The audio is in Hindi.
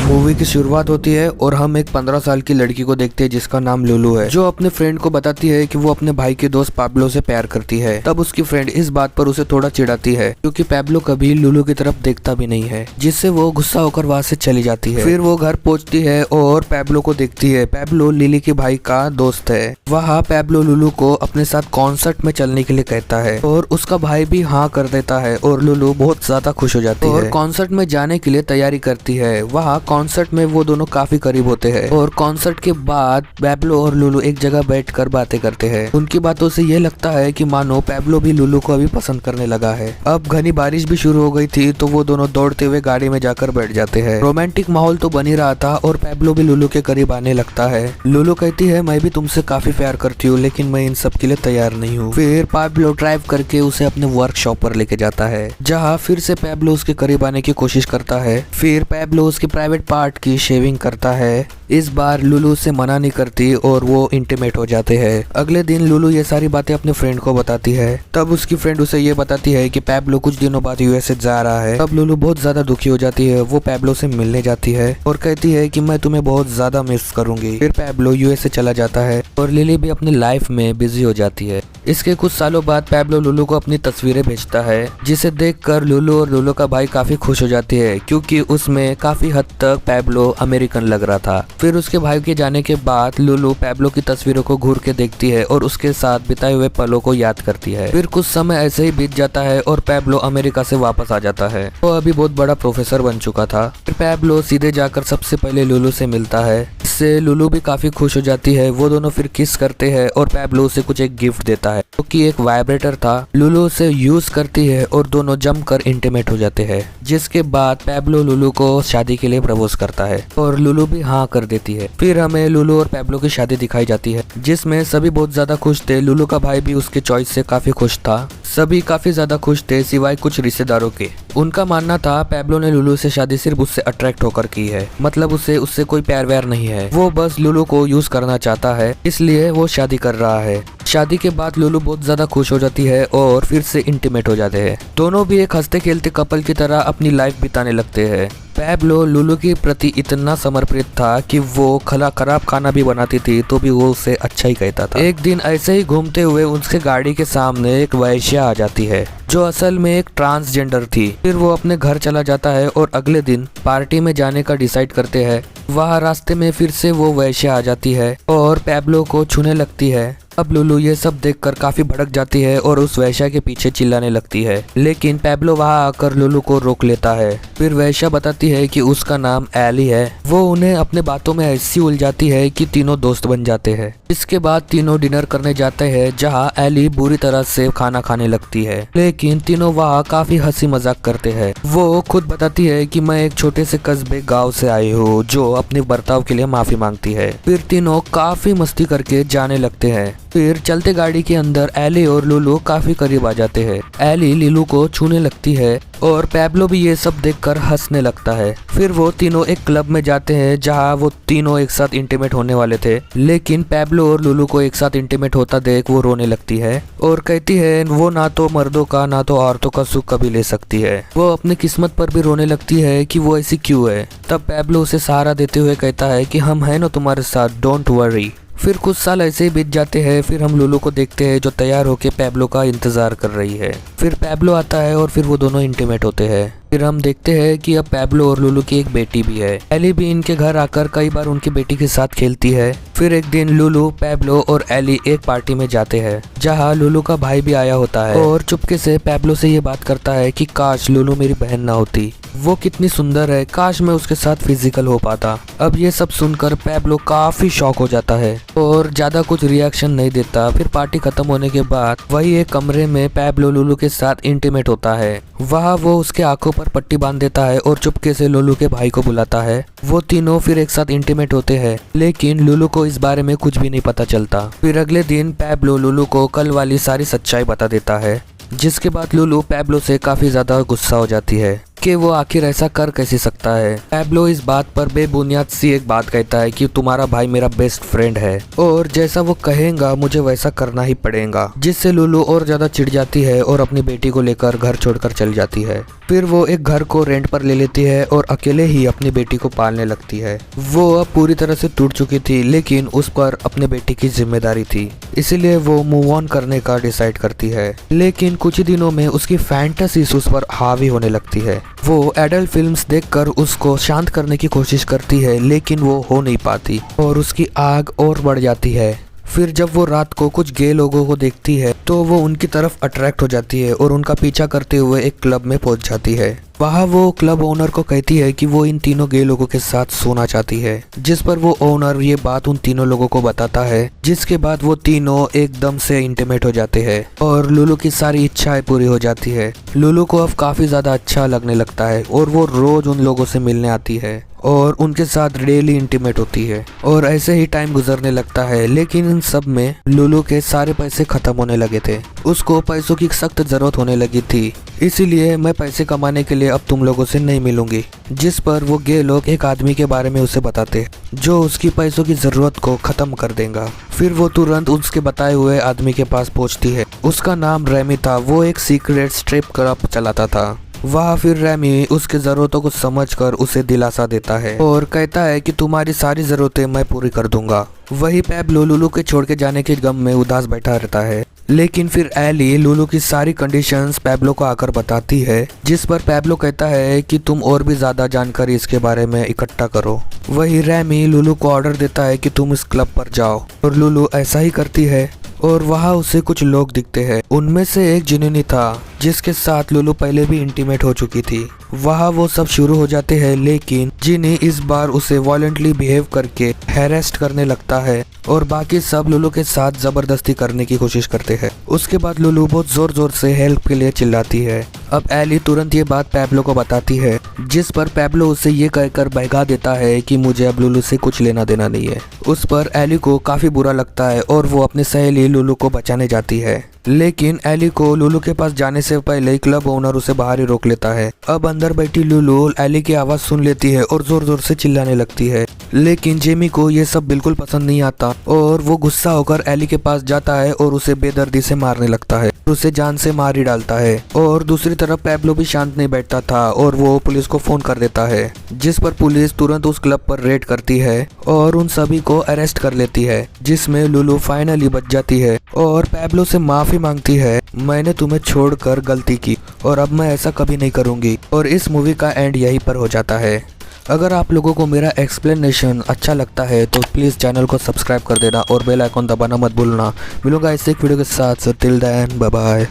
मूवी की शुरुआत होती है और हम एक 15 साल की लड़की को देखते हैं जिसका नाम लुलू है, जो अपने फ्रेंड को बताती है कि वो अपने भाई के दोस्त पैब्लो से प्यार करती है। तब उसकी फ्रेंड इस बात पर उसे थोड़ा चिढ़ाती है क्योंकि पैब्लो कभी लुलू की तरफ देखता भी नहीं है, जिससे वो गुस्सा होकर वहाँ से चली जाती है। फिर वो घर पहुँचती है और पैब्लो को देखती है। पैब्लो लिली के भाई का दोस्त है। वहाँ पैब्लो लुलू को अपने साथ कॉन्सर्ट में चलने के लिए कहता है और उसका भाई भी हाँ कर देता है और लुलू बहुत ज्यादा खुश हो जाती है और कॉन्सर्ट में जाने के लिए तैयारी करती है। वहाँ कॉन्सर्ट में वो दोनों काफी करीब होते हैं और कॉन्सर्ट के बाद पैब्लो और लुलू एक जगह बैठकर बातें करते हैं। उनकी बातों से ये लगता है कि मानो पैब्लो भी लुलू को अभी पसंद करने लगा है। अब घनी बारिश भी शुरू हो गई थी तो वो दोनों दौड़ते हुए गाड़ी में जाकर बैठ जाते हैं। रोमांटिक माहौल तो बन ही रहा था और पैब्लो भी लुलू के करीब आने लगता है। लुलू कहती है मैं भी तुमसे काफी प्यार करती हूँ लेकिन मैं इन सब के लिए तैयार नहीं हूँ। फिर पैब्लो ड्राइव करके उसे अपने वर्कशॉप पर लेके जाता है जहाँ फिर से पैब्लो उसके करीब आने की कोशिश करता है। फिर पैब्लो उसके प्राइवेट पार्ट की शेविंग करता है। इस बार लुलू उससे मना नहीं करती और वो इंटीमेट हो जाते हैं। अगले दिन लुलू ये सारी बातें अपने फ्रेंड को बताती है। तब उसकी फ्रेंड उसे ये बताती है कि पैब्लो कुछ दिनों बाद यूएसए जा रहा है। तब लुलू बहुत ज्यादा दुखी हो जाती है। वो पैब्लो से मिलने जाती है और कहती है कि मैं तुम्हें बहुत ज्यादा मिस करूंगी। फिर पैब्लो यूएसए चला जाता है और लिली भी अपनी लाइफ में बिजी हो जाती है। इसके कुछ सालों बाद पैब्लो लुलू को अपनी तस्वीरें भेजता है जिसे देखकर लुलू और लुलू का भाई काफी खुश हो जाती है क्योंकि उसमें काफी हद तक पैब्लो अमेरिकन लग रहा था। फिर उसके भाई के जाने के बाद लुलू पैब्लो की तस्वीरों को घूर के देखती है और उसके साथ बिताए हुए पलों को याद करती है। फिर कुछ समय ऐसे ही बीत जाता है और पैब्लो अमेरिका से वापस आ जाता है। वो अभी बहुत बड़ा प्रोफेसर बन चुका था। फिर पैब्लो सीधे जाकर सबसे पहले लुलू से मिलता है। इससे लुलू भी काफी खुश हो जाती है। वो दोनों फिर किस करते हैं और पैब्लो उसे कुछ एक गिफ्ट देता है जो कि एक वाइब्रेटर था। लुलू उसे यूज करती है और दोनों जमकर इंटीमेट हो जाते हैं, जिसके बाद पैब्लो लुलू को शादी के लिए प्रपोज करता है और लुलू भी हाँ कर देती है। फिर हमें लुलू और पैब्लो की शादी दिखाई जाती है जिसमें सभी बहुत ज्यादा खुश थे। लुलू का भाई भी उसके चॉइस से काफी खुश था। सभी काफी ज्यादा खुश थे सिवाय कुछ रिश्तेदारों के। उनका मानना था पैब्लो ने लुलू से शादी सिर्फ उससे अट्रैक्ट होकर की है, मतलब उससे कोई प्यार व्यार नहीं है। वो बस लुलू को यूज करना चाहता है, इसलिए वो शादी कर रहा है। शादी के बाद लुलू बहुत ज्यादा खुश हो जाती है और फिर से इंटीमेट हो जाते हैं। दोनों भी एक हंसते खेलते कपल की तरह अपनी लाइफ बिताने लगते हैं। पैब्लो लुलू के प्रति इतना समर्पित था कि वो खराब खाना भी बनाती थी तो भी वो उसे अच्छा ही कहता था। एक दिन ऐसे ही घूमते हुए उसके गाड़ी के सामने एक वैश्या आ जाती है जो असल में एक ट्रांसजेंडर थी। फिर वो अपने घर चला जाता है और अगले दिन पार्टी में जाने का डिसाइड करते हैं। वहाँ रास्ते में फिर से वो वैश्या आ जाती है और पैब्लो को छूने लगती है। अब लुलू ये सब देखकर काफी भड़क जाती है और उस वैश्या के पीछे चिल्लाने लगती है, लेकिन पैब्लो वहाँ आकर लुलू को रोक लेता है। फिर वैश्या बताती है कि उसका नाम एली है। वो उन्हें अपने बातों में ऐसी उलझाती है कि तीनों दोस्त बन जाते हैं। इसके बाद तीनों डिनर करने जाते हैं जहाँ एली बुरी तरह से खाना खाने लगती है, लेकिन तीनों वहाँ काफी हंसी मजाक करते हैं। वो खुद बताती है कि मैं एक छोटे से कस्बे गाँव से आई हूँ जो अपने बर्ताव के लिए माफी मांगती है। फिर तीनों काफी मस्ती करके जाने लगते हैं। फिर चलते गाड़ी के अंदर एली और लुलू काफी करीब आ जाते हैं। एली लिलू को छूने लगती है और पैब्लो भी ये सब देखकर हंसने लगता है। फिर वो तीनों एक क्लब में जाते हैं जहाँ वो तीनों एक साथ इंटीमेट होने वाले थे, लेकिन पैब्लो और लुलू को एक साथ इंटीमेट होता देख वो रोने लगती है और कहती है वो ना तो मर्दों का ना तो औरतों का सुख कभी ले सकती है। वो अपनी किस्मत पर भी रोने लगती है कि वो ऐसी क्यों है। तब पैब्लो उसे सहारा देते हुए कहता है कि हम हैं ना तुम्हारे साथ, डोंट वरी। फिर कुछ साल ऐसे ही बीत जाते हैं। फिर हम लुलू को देखते हैं जो तैयार होकर पैब्लो का इंतजार कर रही है। फिर पैब्लो आता है और फिर वो दोनों इंटीमेट होते हैं। फिर हम देखते हैं कि अब पैब्लो और लुलू की एक बेटी भी है। एली भी इनके घर आकर कई बार उनकी बेटी के साथ खेलती है। फिर एक दिन लुलू, पैब्लो और एली एक पार्टी में जाते हैं जहाँ लुलू का भाई भी आया होता है और चुपके से पैब्लो से ये बात करता है कि काश लुलू मेरी बहन ना होती, वो कितनी सुंदर है, काश मैं उसके साथ फिजिकल हो पाता। अब ये सब सुनकर पैब्लो काफी शॉक हो जाता है और ज्यादा कुछ रिएक्शन नहीं देता। फिर पार्टी खत्म होने के बाद वही एक कमरे में पैब्लो लुलू के साथ इंटीमेट होता है। वहाँ वो उसके आंखों पर पट्टी बांध देता है और चुपके से लुलू के भाई को बुलाता है। वो तीनों फिर एक साथ इंटीमेट होते हैं, लेकिन लुलू को इस बारे में कुछ भी नहीं पता चलता। फिर अगले दिन पैब्लो लुलू को कल वाली सारी सच्चाई बता देता है, जिसके बाद लुलू पैब्लो से काफी ज्यादा गुस्सा हो जाती है कि वो आखिर ऐसा कर कैसे सकता है। पैब्लो इस बात पर बेबुनियाद सी एक बात कहता है कि तुम्हारा भाई मेरा बेस्ट फ्रेंड है और जैसा वो कहेगा मुझे वैसा करना ही पड़ेगा, जिससे लुलू और ज्यादा चिढ़ जाती है और अपनी बेटी को लेकर घर छोड़कर चल जाती है। फिर वो एक घर को रेंट पर ले लेती है और अकेले ही अपनी बेटी को पालने लगती है। वो अब पूरी तरह से टूट चुकी थी, लेकिन उस पर अपने बेटी की जिम्मेदारी थी, इसीलिए वो मूव ऑन करने का डिसाइड करती है। लेकिन कुछ ही दिनों में उसकी फैंटेसीज उस पर हावी होने लगती है। वो एडल्ट फिल्म्स देखकर उसको शांत करने की कोशिश करती है, लेकिन वो हो नहीं पाती और उसकी आग और बढ़ जाती है। फिर जब वो रात को कुछ गे लोगों को देखती है तो वो उनकी तरफ अट्रैक्ट हो जाती है और उनका पीछा करते हुए एक क्लब में पहुंच जाती है। वहाँ वो क्लब ओनर को कहती है कि वो इन तीनों गे लोगों के साथ सोना चाहती है, जिस पर वो ओनर ये बात उन तीनों लोगों को बताता है, जिसके बाद वो तीनों एकदम से इंटीमेट हो जाते हैं और लुलू की सारी इच्छाएं पूरी हो जाती है। लुलू को अब काफी ज्यादा अच्छा लगने लगता है और वो रोज उन लोगों से मिलने आती है और उनके साथ डेली इंटीमेट होती है और ऐसे ही टाइम गुजरने लगता है। लेकिन इन सब में लुलू के सारे पैसे खत्म होने लगे थे। उसको पैसों की सख्त जरूरत होने लगी थी, इसीलिए मैं पैसे कमाने के लिए अब तुम लोगों से नहीं मिलूंगी। जिस पर वो गे लोग एक आदमी के बारे में उसे बताते जो उसकी पैसों की जरूरत को खत्म कर देगा। फिर वो तुरंत उसके बताए हुए आदमी के पास पहुंचती है। उसका नाम रेमी था। वो एक सीक्रेट स्ट्रिप क्लब चलाता था। वहाँ फिर रेमी उसकी जरूरतों को समझकर उसे दिलासा देता है और कहता है कि तुम्हारी सारी जरूरतें मैं पूरी कर दूंगा। वही पैब्लो लुलू के छोड़ के जाने के गम में उदास बैठा रहता है। लेकिन फिर एली लुलू की सारी कंडीशंस पैब्लो को आकर बताती है, जिस पर पैब्लो कहता है कि तुम और भी ज्यादा जानकारी इसके बारे में इकट्ठा करो। वही रेमी लुलू को ऑर्डर देता है कि तुम इस क्लब पर जाओ और लुलू ऐसा ही करती है और वहाँ उसे कुछ लोग दिखते हैं। उनमें से एक जिनी था जिसके साथ लुलू पहले भी इंटीमेट हो चुकी थी। वहाँ वो सब शुरू हो जाते हैं, लेकिन जिनी इस बार उसे वायलेंटली बिहेव करके हैरेस्ट करने लगता है और बाकी सब लुलू के साथ जबरदस्ती करने की कोशिश करते हैं। उसके बाद लुलू बहुत जोर जोर से हेल्प के लिए चिल्लाती है। अब एली तुरंत ये बात पैब्लो को बताती है, जिस पर पैब्लो उसे ये कहकर भगा देता है कि मुझे अब लुलू से कुछ लेना देना नहीं है। उस पर एली को काफी बुरा लगता है और वो अपनी सहेली लुलू को बचाने जाती है। लेकिन एली को लुलू के पास जाने से पहले क्लब ओनर उसे बाहर ही रोक लेता है। अब अंदर बैठी लुलू एली की आवाज सुन लेती है और जोर जोर से चिल्लाने लगती है। लेकिन जेमी को ये सब बिल्कुल पसंद नहीं आता और वो गुस्सा होकर एली के पास जाता है और उसे बेदर्दी से मारने लगता है, उसे जान से मार ही डालता है। और दूसरी तरफ पैब्लो भी शांत नहीं बैठता था और वो पुलिस को फोन कर देता है, जिस पर पुलिस तुरंत उस क्लब पर रेड करती है और उन सभी को अरेस्ट कर लेती है, जिसमें लुलू फाइनली बच जाती है और पैब्लो से माफी मांगती है, मैंने तुम्हें छोड़कर गलती की और अब मैं ऐसा कभी नहीं करूंगी। और इस मूवी का एंड यहीं पर हो जाता है। अगर आप लोगों को मेरा एक्सप्लेनेशन अच्छा लगता है तो प्लीज़ चैनल को सब्सक्राइब कर देना और बेल आइकॉन दबाना मत भूलना। मिलूंगा इस एक वीडियो के साथ। Till then bye bye.